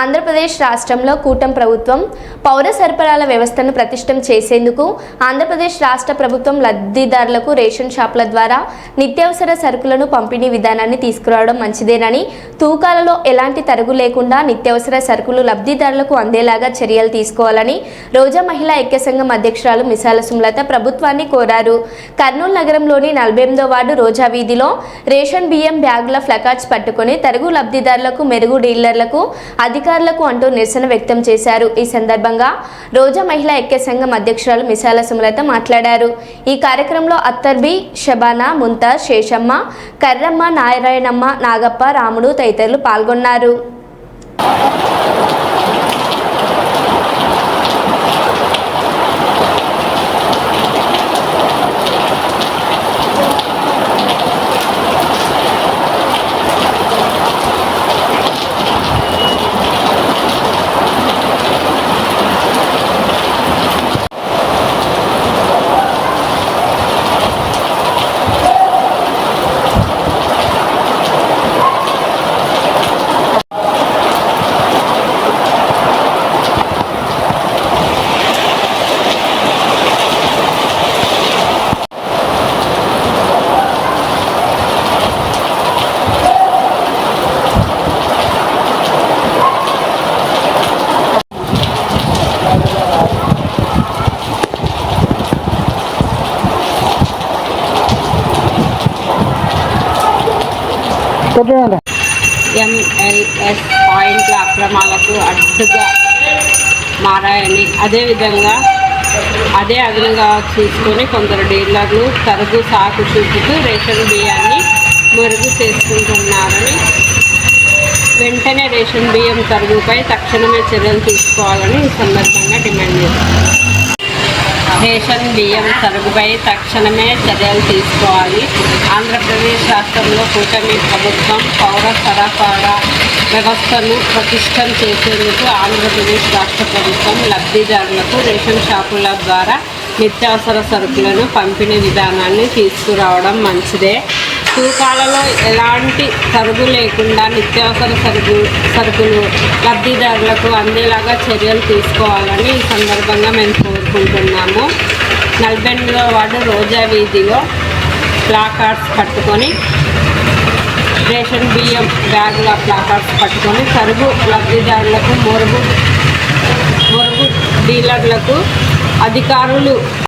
ఆంధ్రప్రదేశ్ రాష్ట్రంలో కూటమి ప్రభుత్వం పౌర సరఫరాల వ్యవస్థను ప్రతిష్టం చేసేందుకు ఆంధ్రప్రదేశ్ రాష్ట్ర ప్రభుత్వం లబ్ధిదారులకు రేషన్ షాపుల ద్వారా నిత్యావసర సరుకులను పంపిణీ విధానాన్ని తీసుకురావడం మంచిదేనని, తూకాలలో ఎలాంటి తరుగు లేకుండా నిత్యావసర సరుకులు లబ్ధిదారులకు అందేలాగా చర్యలు తీసుకోవాలని రోజా మహిళా ఐక్య సంఘం అధ్యక్షురాలు మిసాల సుమలత ప్రభుత్వాన్ని కోరారు. కర్నూలు నగరంలోని 48వ వార్డు రోజా వీధిలో రేషన్ బియ్యం బ్యాగుల ఫ్లకార్డ్స్ పట్టుకుని తరుగు లబ్ధిదారులకు, మెరుగు డీలర్లకు, అధికారులకు అంటూ నిరసన వ్యక్తం చేశారు. ఈ సందర్భంగా రోజా మహిళా ఐక్య సంఘం అధ్యక్షురాలు మిసాల సుమలత మాట్లాడారు. ఈ కార్యక్రమంలో అత్తర్బి, షబానా, ముంతాజ్, శేషమ్మ, కర్రమ్మ, నారాయణమ్మ, నాగప్ప, రాముడు తదితరులు పాల్గొన్నారు. ఎంఎల్ఎస్ పాయింట్ల అక్రమాలకు అడ్డుగా మారాయని, అదేవిధంగా అదే అదునుగా తీసుకొని కొందరు డీలర్లు తరుగు సాకు చూపుతూ రేషన్ బియ్యాన్ని మెరుగు చేసుకుంటున్నారని, వెంటనే రేషన్ బియ్యం తరుగుపై తక్షణమే చర్యలు తీసుకోవాలని ఈ సందర్భంగా డిమాండ్ చేస్తున్నారు. రేషన్ బియ్యం తరుగుపై తక్షణమే చర్యలు తీసుకోవాలి. ఆంధ్రప్రదేశ్ రాష్ట్రంలో కూటమి ప్రభుత్వం పౌర సరఫరా వ్యవస్థను ప్రతిష్టం చేసేందుకు ఆంధ్రప్రదేశ్ రాష్ట్ర ప్రభుత్వం లబ్ధిదారులకు రేషన్ షాపుల ద్వారా నిత్యావసర సరుకులను పంపిణీ విధానాన్ని తీసుకురావడం మంచిదే. తూకాలలో ఎలాంటి తరుగు లేకుండా నిత్యావసర సరుకులు లబ్ధిదారులకు అందేలాగా చర్యలు తీసుకోవాలని ఈ సందర్భంగా మేము కోరుకుంటున్నాము. 48వ వార్డు రోజా వీధిలో ప్లాకార్డ్స్ పట్టుకొని రేషన్ బియ్యం బ్యాగుల ప్లాకార్డ్స్ పట్టుకొని తరుగు లబ్ధిదారులకు, మొరుగు డీలర్లకు, అధికారులు